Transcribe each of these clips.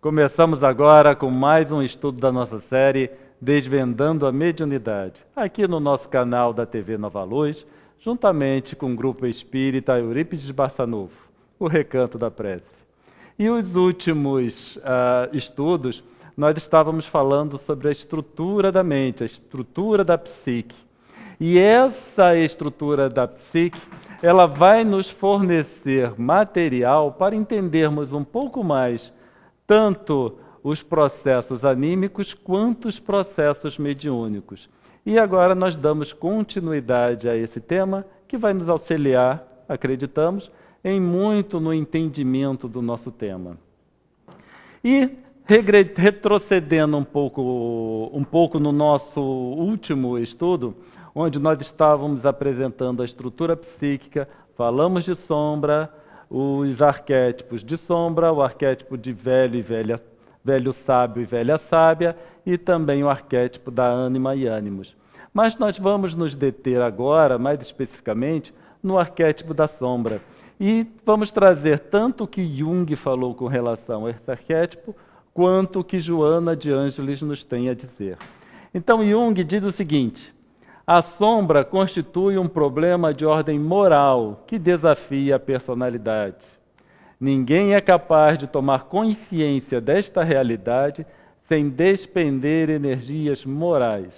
Começamos agora com mais um estudo da nossa série Desvendando a Mediunidade, aqui no nosso canal da TV Nova Luz, juntamente com o Grupo Espírita Eurípides Barçanufo, o Recanto da Prece. E os últimos estudos, nós estávamos falando sobre a estrutura da mente, a estrutura da psique. E essa estrutura da psique, ela vai nos fornecer material para entendermos um pouco mais tanto os processos anímicos quanto os processos mediúnicos. E agora nós damos continuidade a esse tema que vai nos auxiliar, acreditamos, em muito no entendimento do nosso tema. E retrocedendo um pouco no nosso último estudo, onde nós estávamos apresentando a estrutura psíquica, falamos de sombra, os arquétipos de sombra, o arquétipo de velho sábio e velha sábia, e também o arquétipo da ânima e ânimos. Mas nós vamos nos deter agora, mais especificamente, no arquétipo da sombra. E vamos trazer tanto o que Jung falou com relação a esse arquétipo, quanto o que Joana de Ângeles nos tem a dizer. Então Jung diz o seguinte: a sombra constitui um problema de ordem moral que desafia a personalidade. Ninguém é capaz de tomar consciência desta realidade sem despender energias morais.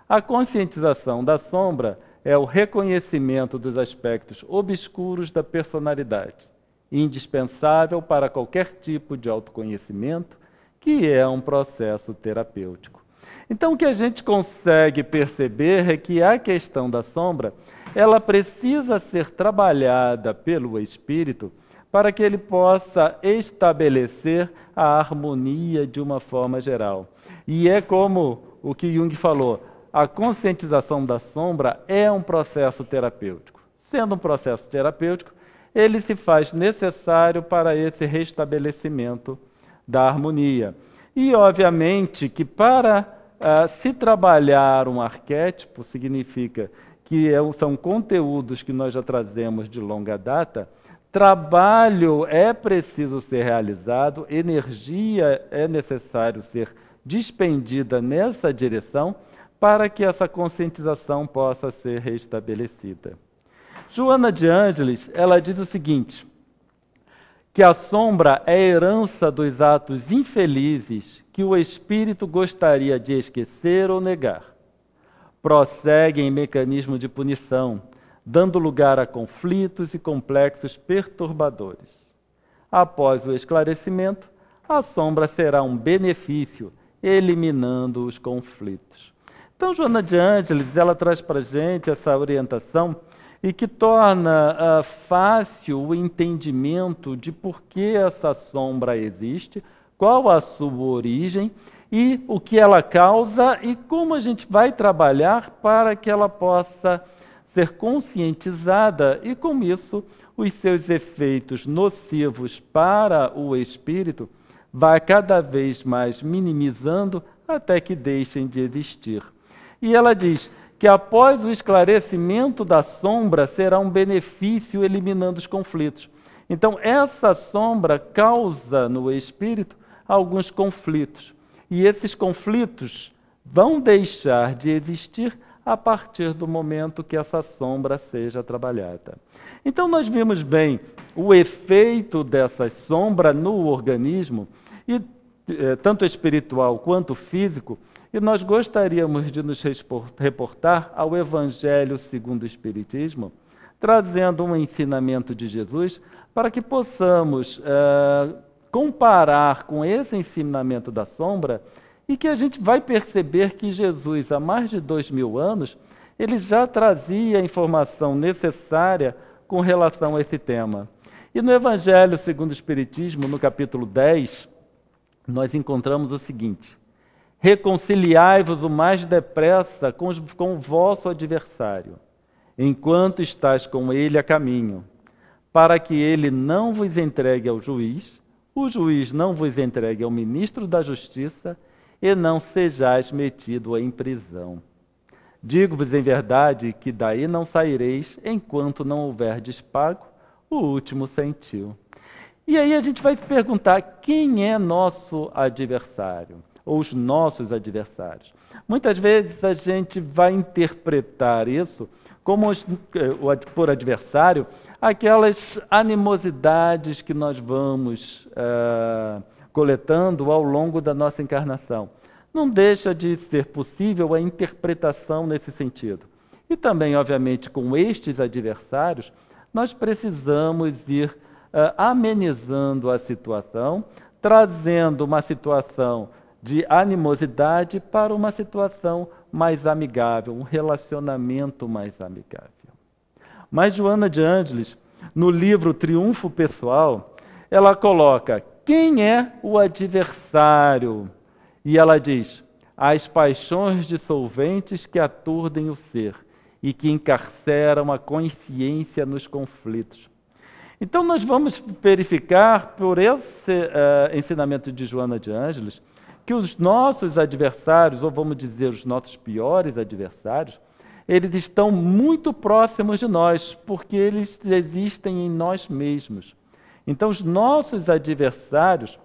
A conscientização da sombra é o reconhecimento dos aspectos obscuros da personalidade, indispensável para qualquer tipo de autoconhecimento, que é um processo terapêutico. Então, o que a gente consegue perceber é que a questão da sombra, ela precisa ser trabalhada pelo espírito para que ele possa estabelecer a harmonia de uma forma geral. E é como o que Jung falou, a conscientização da sombra é um processo terapêutico. Sendo um processo terapêutico, ele se faz necessário para esse restabelecimento da harmonia. E, obviamente, que para se trabalhar um arquétipo, significa que são conteúdos que nós já trazemos de longa data, trabalho é preciso ser realizado, energia é necessário ser despendida nessa direção para que essa conscientização possa ser restabelecida. Joana de Ângeles, ela diz o seguinte, que a sombra é a herança dos atos infelizes que o espírito gostaria de esquecer ou negar. Prossegue em mecanismo de punição, dando lugar a conflitos e complexos perturbadores. Após o esclarecimento, a sombra será um benefício, eliminando os conflitos. Então, Joana de Ângeles, ela traz para a gente essa orientação e que torna fácil o entendimento de por que essa sombra existe, qual a sua origem e o que ela causa e como a gente vai trabalhar para que ela possa ser conscientizada e, com isso, os seus efeitos nocivos para o espírito vai cada vez mais minimizando até que deixem de existir. E ela diz que após o esclarecimento da sombra será um benefício eliminando os conflitos. Então, essa sombra causa no espírito alguns conflitos. E esses conflitos vão deixar de existir a partir do momento que essa sombra seja trabalhada. Então, nós vimos bem o efeito dessa sombra no organismo, e tanto espiritual quanto físico, e nós gostaríamos de nos reportar ao Evangelho segundo o Espiritismo, trazendo um ensinamento de Jesus para que possamos comparar com esse ensinamento da sombra e que a gente vai perceber que Jesus, há mais de 2000 anos, ele já trazia a informação necessária com relação a esse tema. E no Evangelho segundo o Espiritismo, no capítulo 10, nós encontramos o seguinte: reconciliai-vos o mais depressa com o vosso adversário, enquanto estáis com ele a caminho, para que ele não vos entregue ao juiz, o juiz não vos entregue ao ministro da Justiça, e não sejais metido em prisão. Digo-vos em verdade que daí não saireis enquanto não houverdes pago o último centil. E aí a gente vai se perguntar quem é nosso adversário, ou os nossos adversários. Muitas vezes a gente vai interpretar isso como, por adversário, aquelas animosidades que nós vamos coletando ao longo da nossa encarnação. Não deixa de ser possível a interpretação nesse sentido. E também, obviamente, com estes adversários, nós precisamos ir amenizando a situação, trazendo uma situação de animosidade para uma situação mais amigável, um relacionamento mais amigável. Mas Joana de Ângeles, no livro Triunfo Pessoal, ela coloca quem é o adversário. E ela diz, as paixões dissolventes que aturdem o ser e que encarceram a consciência nos conflitos. Então nós vamos verificar, por esse ensinamento de Joana de Ângeles, que os nossos adversários, ou vamos dizer, os nossos piores adversários, eles estão muito próximos de nós, porque eles existem em nós mesmos. Então, os nossos adversários,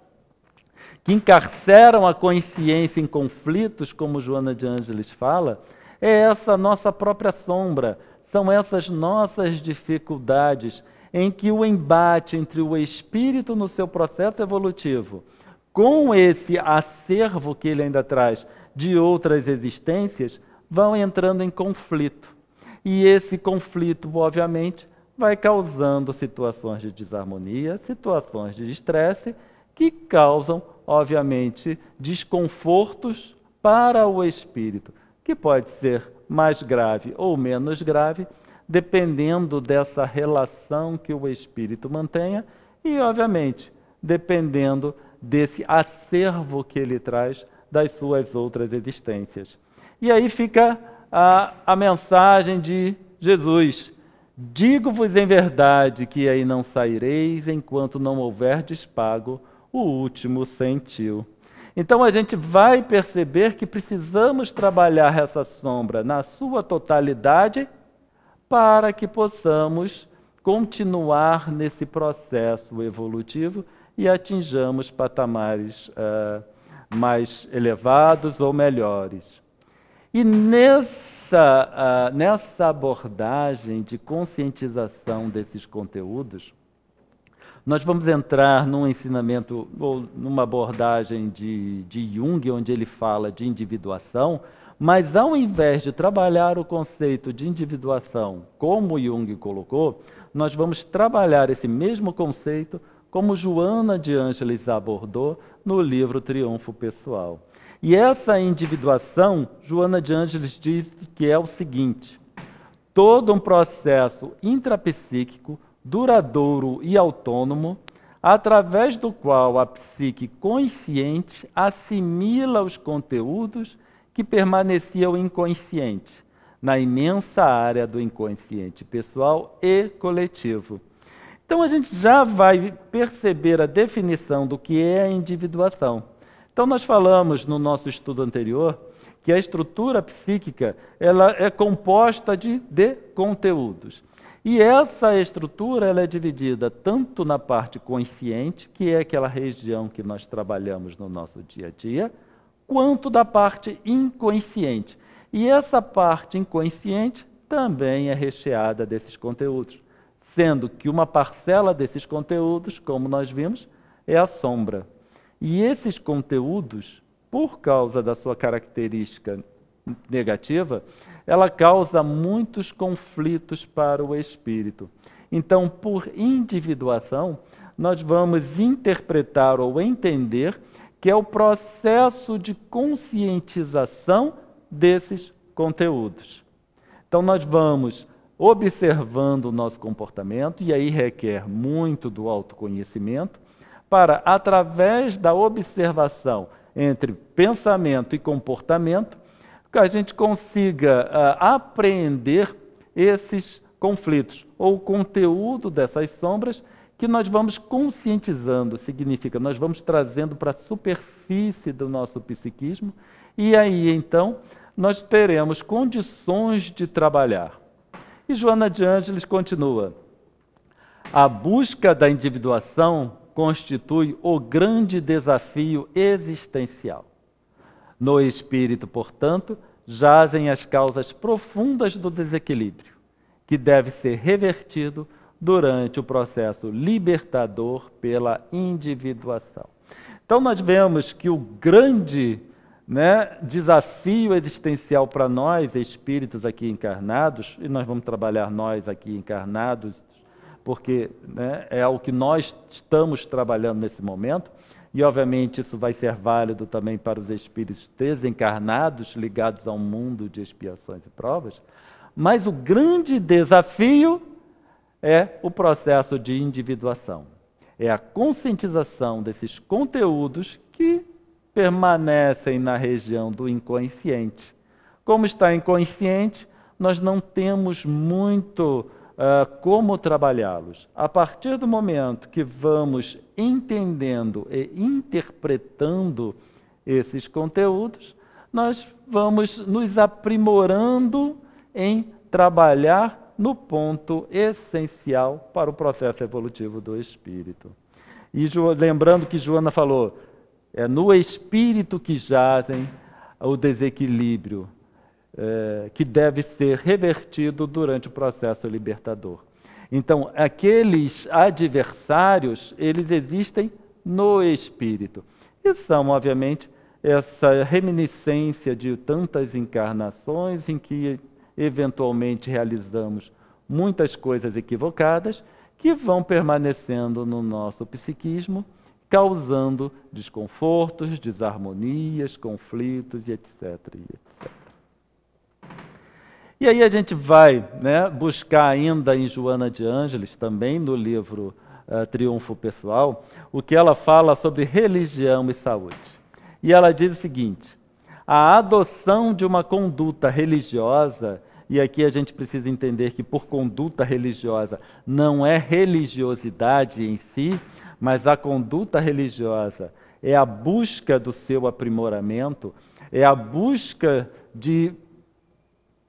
que encarceram a consciência em conflitos, como Joana de Ângeles fala, é essa nossa própria sombra, são essas nossas dificuldades, em que o embate entre o espírito no seu processo evolutivo, com esse acervo que ele ainda traz de outras existências, vão entrando em conflito. E esse conflito, obviamente, vai causando situações de desarmonia, situações de estresse, que causam, obviamente, desconfortos para o espírito, que pode ser mais grave ou menos grave, dependendo dessa relação que o espírito mantenha e, obviamente, dependendo desse acervo que ele traz das suas outras existências. E aí fica a mensagem de Jesus: digo-vos em verdade que aí não saireis enquanto não houverdes pago o último centil. Então a gente vai perceber que precisamos trabalhar essa sombra na sua totalidade para que possamos continuar nesse processo evolutivo e atinjamos patamares mais elevados ou melhores. E nessa abordagem de conscientização desses conteúdos, nós vamos entrar num ensinamento, ou numa abordagem de Jung, onde ele fala de individuação, mas ao invés de trabalhar o conceito de individuação, como Jung colocou, nós vamos trabalhar esse mesmo conceito como Joana de Ângeles abordou no livro Triunfo Pessoal. E essa individuação, Joana de Ângeles diz que é o seguinte: todo um processo intrapsíquico, duradouro e autônomo, através do qual a psique consciente assimila os conteúdos que permaneciam inconscientes, na imensa área do inconsciente pessoal e coletivo. Então a gente já vai perceber a definição do que é a individuação. Então nós falamos no nosso estudo anterior que a estrutura psíquica ela é composta de conteúdos. E essa estrutura ela é dividida tanto na parte consciente, que é aquela região que nós trabalhamos no nosso dia a dia, quanto da parte inconsciente. E essa parte inconsciente também é recheada desses conteúdos, sendo que uma parcela desses conteúdos, como nós vimos, é a sombra. E esses conteúdos, por causa da sua característica negativa, ela causa muitos conflitos para o espírito. Então, por individuação, nós vamos interpretar ou entender que é o processo de conscientização desses conteúdos. Então, nós vamos observando o nosso comportamento, e aí requer muito do autoconhecimento, para, através da observação entre pensamento e comportamento, que a gente consiga apreender esses conflitos, ou o conteúdo dessas sombras, que nós vamos conscientizando, significa, nós vamos trazendo para a superfície do nosso psiquismo, e aí, então, nós teremos condições de trabalhar. E Joana de Ângeles continua: a busca da individuação constitui o grande desafio existencial. No espírito, portanto, jazem as causas profundas do desequilíbrio, que deve ser revertido durante o processo libertador pela individuação. Então nós vemos que o grande desafio existencial para nós, espíritos aqui encarnados, e nós vamos trabalhar nós aqui encarnados, porque é o que nós estamos trabalhando nesse momento, e obviamente isso vai ser válido também para os espíritos desencarnados ligados ao mundo de expiações e provas, mas o grande desafio é o processo de individuação. É a conscientização desses conteúdos que permanecem na região do inconsciente. Como está inconsciente, nós não temos muito como trabalhá-los. A partir do momento que vamos entendendo e interpretando esses conteúdos, nós vamos nos aprimorando em trabalhar no ponto essencial para o processo evolutivo do espírito. E lembrando que Joana falou, é no espírito que jazem o desequilíbrio, que deve ser revertido durante o processo libertador. Então, aqueles adversários, eles existem no espírito. E são, obviamente, essa reminiscência de tantas encarnações em que, eventualmente, realizamos muitas coisas equivocadas que vão permanecendo no nosso psiquismo, causando desconfortos, desarmonias, conflitos e etc. E etc. E aí a gente vai buscar ainda em Joana de Ângeles, também no livro Triunfo Pessoal, o que ela fala sobre religião e saúde. E ela diz o seguinte, a adoção de uma conduta religiosa, e aqui a gente precisa entender que por conduta religiosa não é religiosidade em si, mas a conduta religiosa é a busca do seu aprimoramento, é a busca de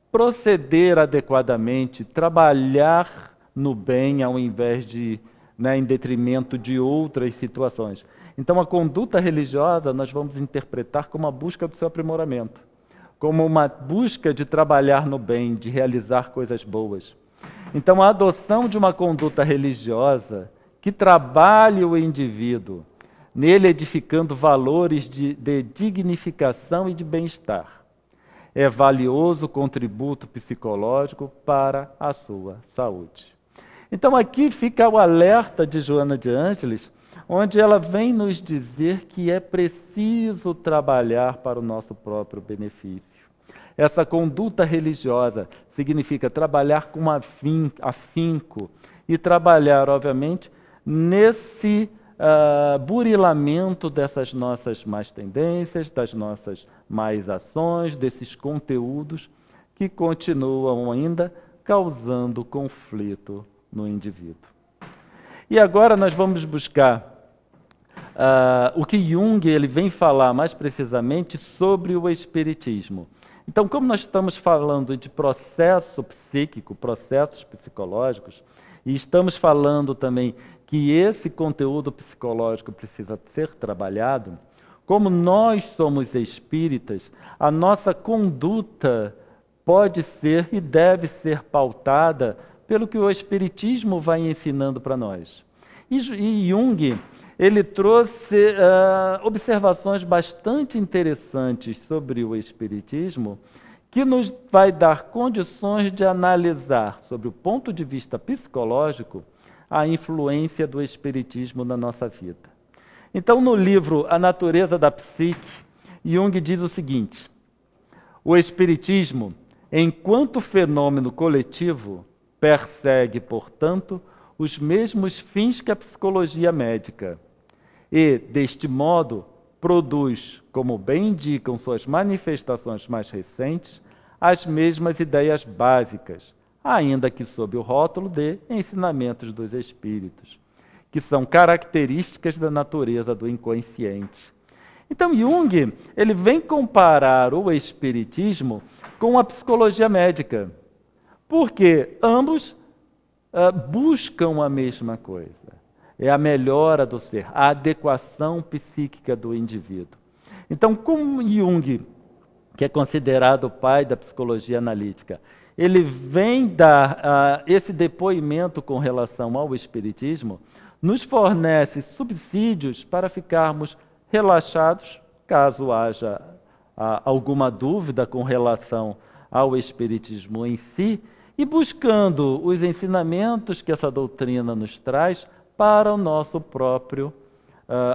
proceder adequadamente, trabalhar no bem ao invés de, em detrimento de outras situações. Então a conduta religiosa nós vamos interpretar como a busca do seu aprimoramento, como uma busca de trabalhar no bem, de realizar coisas boas. Então a adoção de uma conduta religiosa que trabalhe o indivíduo, nele edificando valores de dignificação e de bem-estar, é valioso contributo psicológico para a sua saúde. Então aqui fica o alerta de Joana de Ângeles, onde ela vem nos dizer que é preciso trabalhar para o nosso próprio benefício. Essa conduta religiosa significa trabalhar com afinco e trabalhar, obviamente, nesse burilamento dessas nossas más tendências, das nossas más ações, desses conteúdos que continuam ainda causando conflito no indivíduo. E agora nós vamos buscar o que Jung ele vem falar mais precisamente sobre o espiritismo. Então, como nós estamos falando de processo psíquico, processos psicológicos, e estamos falando também que esse conteúdo psicológico precisa ser trabalhado, como nós somos espíritas, a nossa conduta pode ser e deve ser pautada pelo que o espiritismo vai ensinando para nós. E Jung, ele trouxe observações bastante interessantes sobre o espiritismo, que nos vai dar condições de analisar, sobre o ponto de vista psicológico, a influência do espiritismo na nossa vida. Então, no livro A Natureza da Psique, Jung diz o seguinte, o espiritismo, enquanto fenômeno coletivo, persegue, portanto, os mesmos fins que a psicologia médica e, deste modo, produz, como bem indicam suas manifestações mais recentes, as mesmas ideias básicas, ainda que sob o rótulo de ensinamentos dos espíritos, que são características da natureza do inconsciente. Então, Jung, ele vem comparar o espiritismo com a psicologia médica, porque ambos buscam a mesma coisa. é a melhora do ser, a adequação psíquica do indivíduo. Então, como Jung, que é considerado o pai da psicologia analítica, ele vem dar esse depoimento com relação ao espiritismo, nos fornece subsídios para ficarmos relaxados, caso haja alguma dúvida com relação ao espiritismo em si, e buscando os ensinamentos que essa doutrina nos traz para o nosso próprio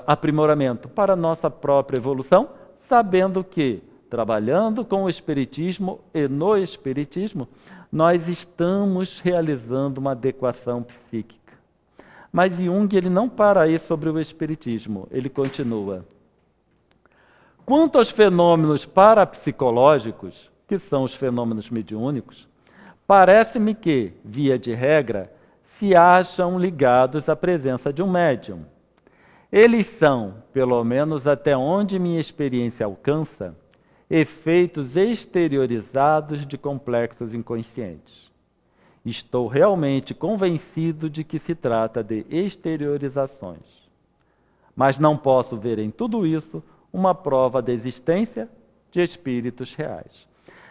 aprimoramento, para a nossa própria evolução, sabendo que, trabalhando com o espiritismo e no espiritismo, nós estamos realizando uma adequação psíquica. Mas Jung, ele não para aí sobre o espiritismo, ele continua. Quanto aos fenômenos parapsicológicos, que são os fenômenos mediúnicos, parece-me que, via de regra, se acham ligados à presença de um médium. Eles são, pelo menos até onde minha experiência alcança, efeitos exteriorizados de complexos inconscientes. Estou realmente convencido de que se trata de exteriorizações. Mas não posso ver em tudo isso uma prova da existência de espíritos reais.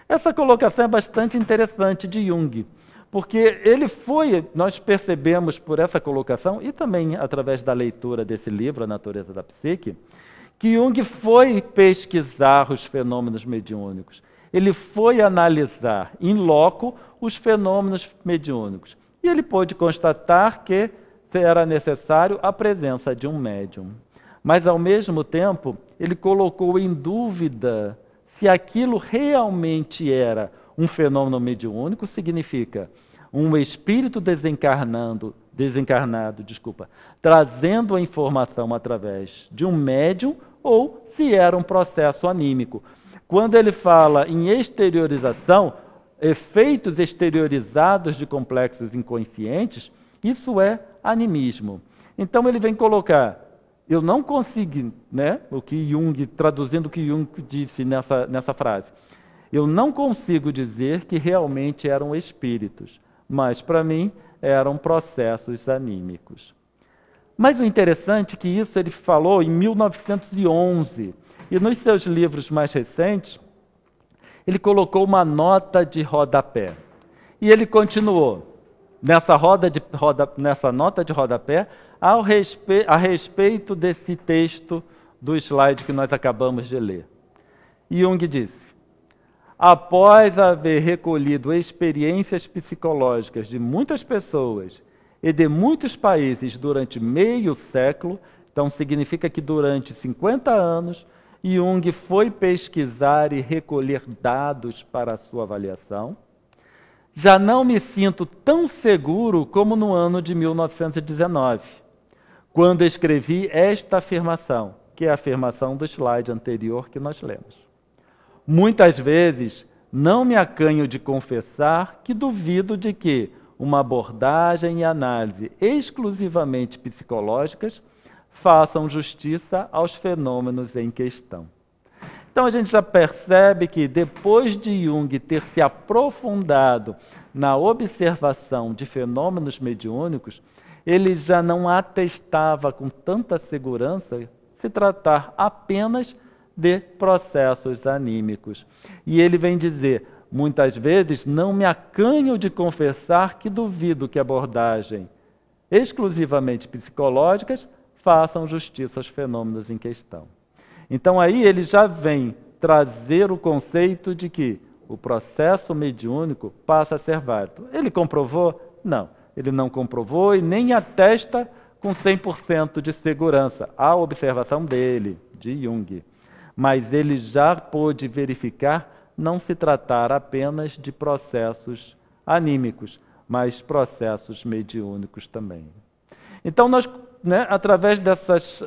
Essa colocação é bastante interessante de Jung, porque nós percebemos por essa colocação, e também através da leitura desse livro, A Natureza da Psique, que Jung foi pesquisar os fenômenos mediúnicos. Ele foi analisar in loco os fenômenos mediúnicos. E ele pôde constatar que era necessário a presença de um médium. Mas, ao mesmo tempo, ele colocou em dúvida se aquilo realmente era um fenômeno mediúnico, significa um espírito desencarnado, trazendo a informação através de um médium, ou se era um processo anímico. Quando ele fala em exteriorização, efeitos exteriorizados de complexos inconscientes, isso é animismo. Então ele vem colocar, eu não consigo, o que Jung, traduzindo o que Jung disse nessa frase, eu não consigo dizer que realmente eram espíritos, mas para mim eram processos anímicos. Mas o interessante é que isso ele falou em 1911, e nos seus livros mais recentes, ele colocou uma nota de rodapé. E ele continuou, nessa nota de rodapé, a respeito desse texto do slide que nós acabamos de ler. Jung disse, após haver recolhido experiências psicológicas de muitas pessoas e de muitos países durante meio século, então significa que durante 50 anos, Jung foi pesquisar e recolher dados para a sua avaliação, já não me sinto tão seguro como no ano de 1919, quando escrevi esta afirmação, que é a afirmação do slide anterior que nós lemos. Muitas vezes, não me acanho de confessar que duvido de que uma abordagem e análise exclusivamente psicológicas façam justiça aos fenômenos em questão. Então a gente já percebe que depois de Jung ter se aprofundado na observação de fenômenos mediúnicos, ele já não atestava com tanta segurança se tratar apenas de processos anímicos. E ele vem dizer, muitas vezes não me acanho de confessar que duvido que abordagem exclusivamente psicológicas façam justiça aos fenômenos em questão. Então aí ele já vem trazer o conceito de que o processo mediúnico passa a ser válido. Ele comprovou? Não. Ele não comprovou e nem atesta com 100% de segurança a observação dele, de Jung. Mas ele já pôde verificar não se tratar apenas de processos anímicos, mas processos mediúnicos também. Então, nós, através dessas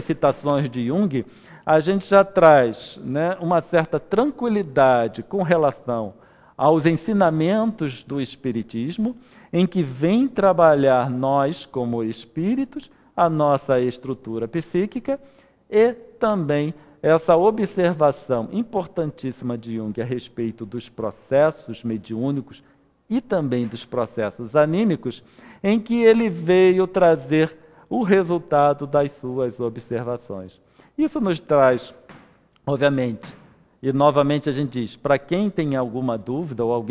citações de Jung, a gente já traz uma certa tranquilidade com relação aos ensinamentos do Espiritismo, em que vem trabalhar nós, como espíritos, a nossa estrutura psíquica e também essa observação importantíssima de Jung a respeito dos processos mediúnicos e também dos processos anímicos, em que ele veio trazer o resultado das suas observações. Isso nos traz, obviamente, e novamente a gente diz, para quem tem alguma dúvida, ou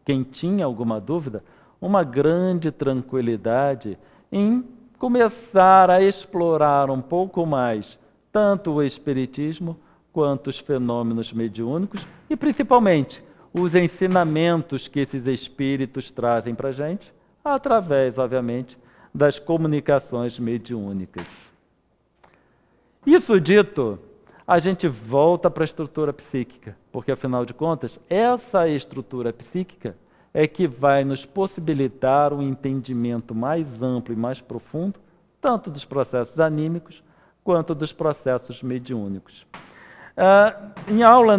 quem tinha alguma dúvida, uma grande tranquilidade em começar a explorar um pouco mais tanto o espiritismo quanto os fenômenos mediúnicos e, principalmente, os ensinamentos que esses espíritos trazem para a gente, através, obviamente, das comunicações mediúnicas. Isso dito, a gente volta para a estrutura psíquica, porque, afinal de contas, essa estrutura psíquica é que vai nos possibilitar um entendimento mais amplo e mais profundo, tanto dos processos anímicos quanto dos processos mediúnicos.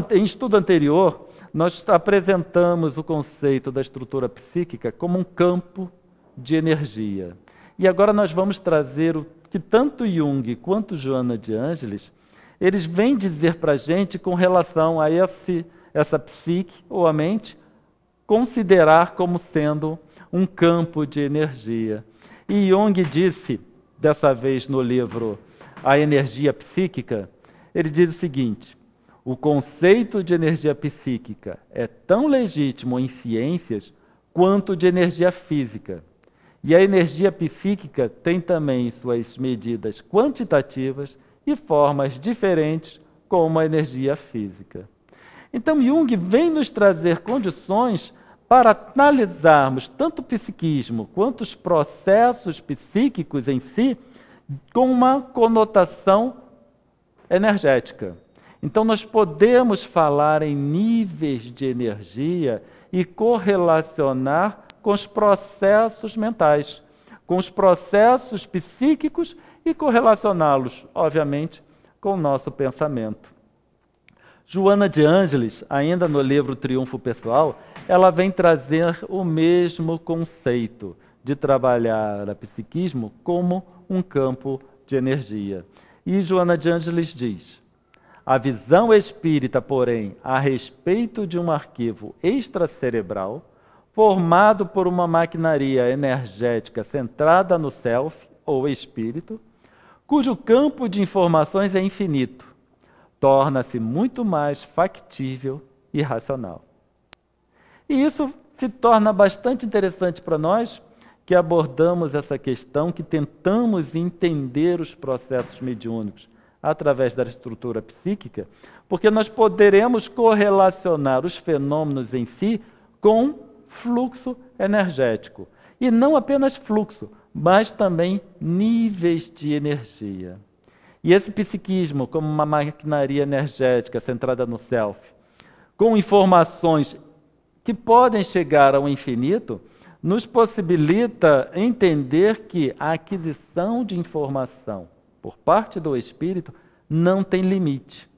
Em estudo anterior, nós apresentamos o conceito da estrutura psíquica como um campo de energia. E agora nós vamos trazer o que tanto Jung quanto Joana de Ângeles, eles vêm dizer para a gente com relação a essa psique, ou a mente, considerar como sendo um campo de energia. E Jung disse, dessa vez no livro A Energia Psíquica, ele diz o seguinte: o conceito de energia psíquica é tão legítimo em ciências quanto de energia física. E a energia psíquica tem também suas medidas quantitativas e formas diferentes como a energia física. Então Jung vem nos trazer condições para analisarmos tanto o psiquismo quanto os processos psíquicos em si com uma conotação energética. Então nós podemos falar em níveis de energia e correlacionar com os processos mentais, com os processos psíquicos e correlacioná-los, obviamente, com o nosso pensamento. Joana de Ângeles, ainda no livro Triunfo Pessoal, ela vem trazer o mesmo conceito de trabalhar o psiquismo como um campo de energia. E Joana de Ângeles diz: a visão espírita, porém, a respeito de um arquivo extracerebral, formado por uma maquinaria energética centrada no self, ou espírito, cujo campo de informações é infinito, torna-se muito mais factível e racional. E isso se torna bastante interessante para nós, que abordamos essa questão, que tentamos entender os processos mediúnicos através da estrutura psíquica, porque nós poderemos correlacionar os fenômenos em si com fluxo energético. E não apenas fluxo, mas também níveis de energia. E esse psiquismo, como uma maquinaria energética centrada no self, com informações que podem chegar ao infinito, nos possibilita entender que a aquisição de informação por parte do espírito não tem limite.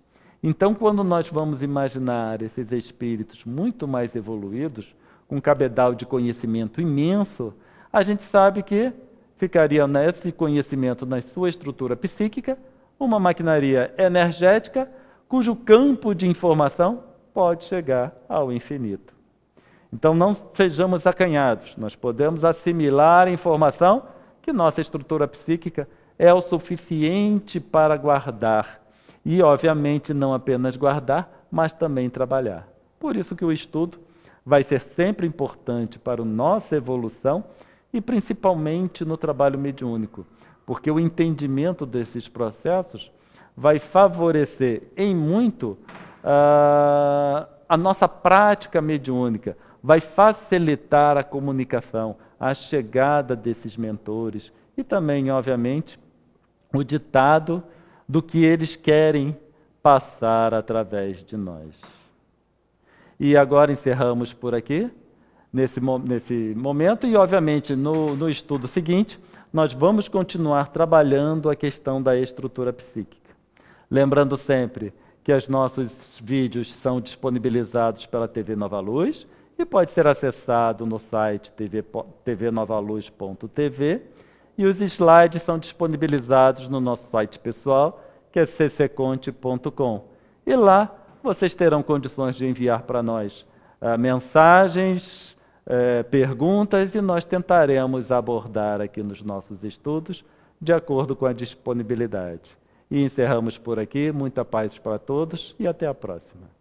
Então, quando nós vamos imaginar esses espíritos muito mais evoluídos, com um cabedal de conhecimento imenso, a gente sabe que ficaria nesse conhecimento, na sua estrutura psíquica, uma maquinaria energética cujo campo de informação pode chegar ao infinito. Então não sejamos acanhados, nós podemos assimilar a informação que nossa estrutura psíquica é o suficiente para guardar. E, obviamente, não apenas guardar, mas também trabalhar. Por isso que o estudo vai ser sempre importante para a nossa evolução e principalmente no trabalho mediúnico, porque o entendimento desses processos vai favorecer em muito a nossa prática mediúnica, vai facilitar a comunicação, a chegada desses mentores e também, obviamente, o ditado do que eles querem passar através de nós. E agora encerramos por aqui, nesse momento, e obviamente no estudo seguinte, nós vamos continuar trabalhando a questão da estrutura psíquica. Lembrando sempre que os nossos vídeos são disponibilizados pela TV Nova Luz e pode ser acessado no site tvnovaluz.tv, e os slides são disponibilizados no nosso site pessoal, que é ccconte.com. E lá vocês terão condições de enviar para nós mensagens, perguntas, e nós tentaremos abordar aqui nos nossos estudos de acordo com a disponibilidade. E encerramos por aqui. Muita paz para todos e até a próxima.